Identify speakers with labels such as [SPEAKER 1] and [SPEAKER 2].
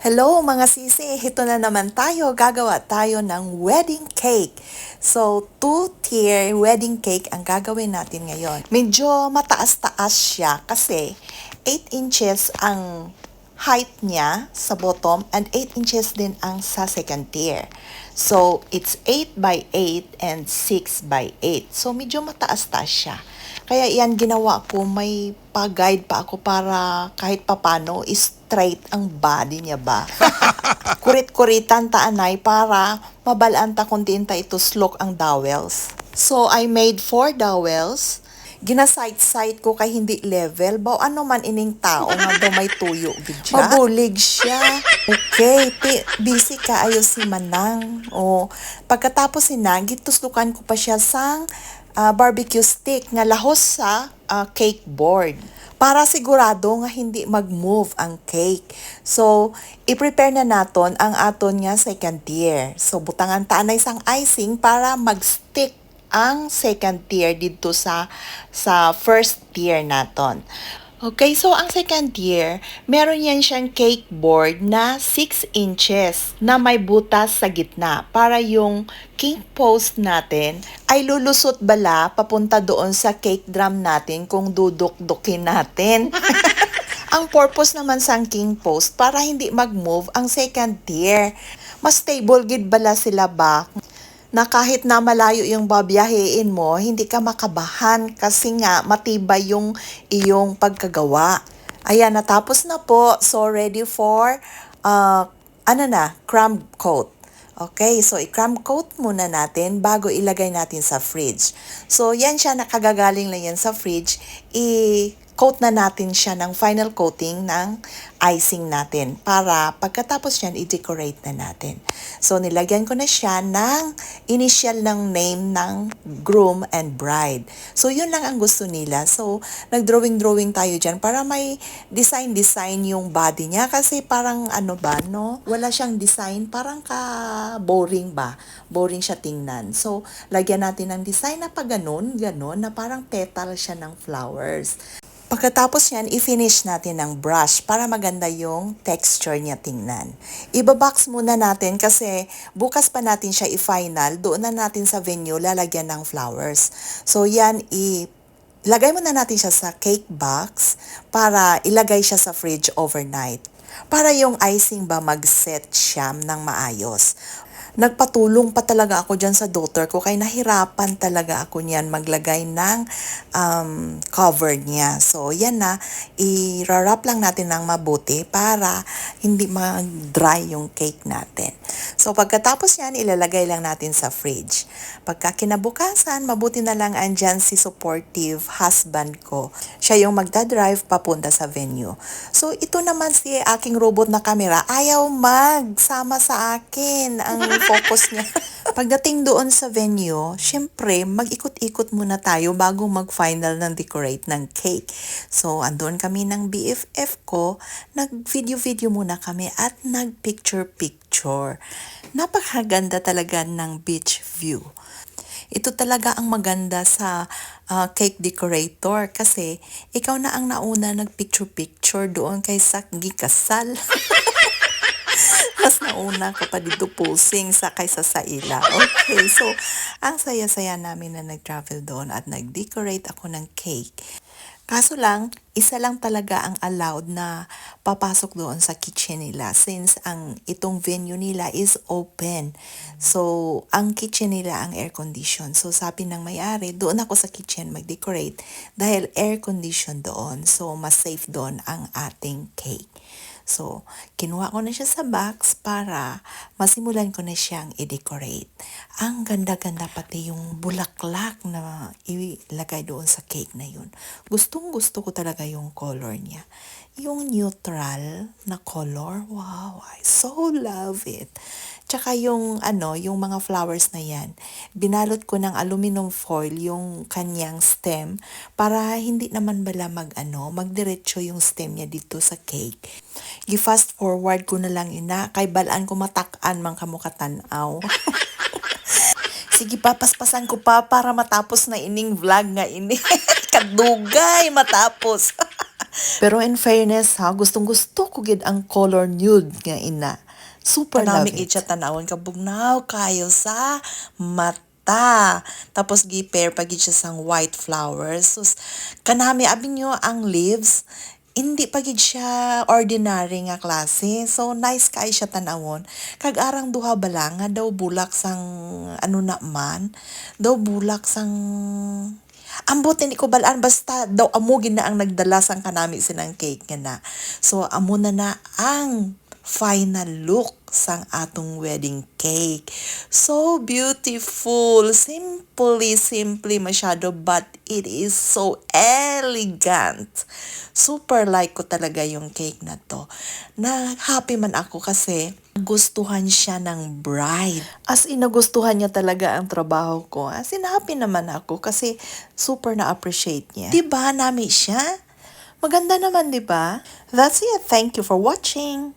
[SPEAKER 1] Hello mga sisi, ito na naman tayo, gagawa tayo ng wedding cake. So, 2-tier wedding cake ang gagawin natin ngayon. Medyo mataas-taas siya kasi 8 inches ang height niya sa bottom and 8 inches din ang sa second tier. So, it's 8 by 8 and 6 by 8. So, medyo mataas-taas siya. Kaya yan ginawa ko, may pa-guide pa ako para kahit papano straight ang body niya ba. Kurit-kuritan taanay para mabalaan ta kuntinta ito slok ang dowels. So I made 4 dowels. Ginasight-sight ko kay hindi level. Baw ano man ining tao nga daw may tuyo. Bidya. Mabulig siya. Okay, busy ka ayo si Manang. O, pagkatapos tuslukan ko pa siya sang barbecue stick nga lahos sa cake board para sigurado nga hindi mag-move ang cake. So, i-prepare na naton ang aton nga second tier. So, butangan taanay sang icing para mag-stick ang second tier dito sa first tier naton. Okay, so ang second tier, meron yan siyang cake board na 6 inches na may butas sa gitna para yung king post natin ay lulusot bala papunta doon sa cake drum natin kung duduk-dukin natin. Ang purpose naman sa king post para hindi mag-move ang second tier. Mas stable gid bala sila ba? Na kahit na malayo yung babiyahein mo, hindi ka makabahan kasi nga matibay yung iyong pagkagawa. Ayan, natapos na po. So, ready for, crumb coat. Okay, so i-crumb coat muna natin bago ilagay natin sa fridge. So, yan siya, nakagagaling lang yan sa fridge. I-coat na natin siya ng final coating ng icing natin para pagkatapos yan, i-decorate na natin. So, nilagyan ko na siya ng initial ng name ng groom and bride. So, yun lang ang gusto nila. So, nag-drawing tayo dyan para may design yung body niya. Kasi parang wala siyang design. Parang boring ba? Boring siya tingnan. So, lagyan natin ng design na pa ganon, na parang petal siya ng flowers. Pagkatapos yan, i-finish natin ng brush para maganda yung texture niya tingnan. Ibabox muna natin kasi bukas pa natin siya i-final. Doon na natin sa venue lalagyan ng flowers. So yan, ilagay muna natin siya sa cake box para ilagay siya sa fridge overnight. Para yung icing ba mag-set siya ng maayos. Nagpatulong pa talaga ako dyan sa daughter ko kaya nahirapan talaga ako niyan maglagay ng cover niya. So, yan na. I-wrap lang natin ng mabuti para hindi mag-dry yung cake natin. So, pagkatapos yan, ilalagay lang natin sa fridge. Pagka kinabukasan, mabuti na lang andyan si supportive husband ko. Siya yung magdadrive papunta sa venue. So, ito naman si aking robot na camera. Ayaw magsama sa akin ang focus niya. Pagdating doon sa venue, syempre, mag-ikot-ikot muna tayo bago mag-final ng decorate ng cake. So, andun kami ng BFF ko, nag-video-video muna kami at nag-picture-picture. Napakaganda talaga ng beach view. Ito talaga ang maganda sa cake decorator kasi ikaw na ang nauna nag-picture-picture doon kay Sakgi Kasal. Mas nauna ka pa dito posing sa kaysa sa ila. Okay, so ang saya-saya namin na nag-travel doon at nag-decorate ako ng cake. Kaso lang, isa lang talaga ang allowed na papasok doon sa kitchen nila since itong venue nila is open. So, ang kitchen nila ang air condition. So, sabi ng may-ari, doon ako sa kitchen mag-decorate dahil air condition doon. So, mas safe doon ang ating cake. So, kinuha ko na siya sa box para masimulan ko na siyang i-decorate. Ang ganda-ganda pati yung bulaklak na ilagay doon sa cake na yun. Gustong-gusto ko talaga yung color niya. Yung neutral na color, wow, I so love it. Tsaka yung mga flowers na yan, binalot ko ng aluminum foil yung kanyang stem para hindi naman bala magdiretso yung stem niya dito sa cake. I-fast forward ko na lang kay balaan ko matak-an mang kamukatanaw. Sige, papaspasan ko pa para matapos na ining vlog nga ini. Kadugay matapos. Pero in fairness ha, gustong-gusto ko gid ang color nude nga ina. Super love
[SPEAKER 2] Kanami
[SPEAKER 1] it.
[SPEAKER 2] siya tanawon kabugnaw kayo sa mata. Tapos gi-pair pa gid siya sang white flowers. So, kanami abin nyo ang leaves, hindi pa gid siya ordinary nga klase. So nice kay siya tanawon. Kag arang duha bala nga daw bulak sang ano na man, daw bulak sang ambot hindi ko balaan basta daw amo gid na ang nagdala sang kanami sinang cake nga na. So amo na ang final look sang atong wedding cake. So beautiful, simply masyado but it is so elegant. Super like ko talaga yung cake na to. Na happy man ako kasi gustuhan siya ng bride.
[SPEAKER 1] As in, nagustuhan niya talaga ang trabaho ko. As in, happy naman ako kasi super na-appreciate niya.
[SPEAKER 2] Diba nami siya?
[SPEAKER 1] Maganda naman, di ba? That's it. Thank you for watching.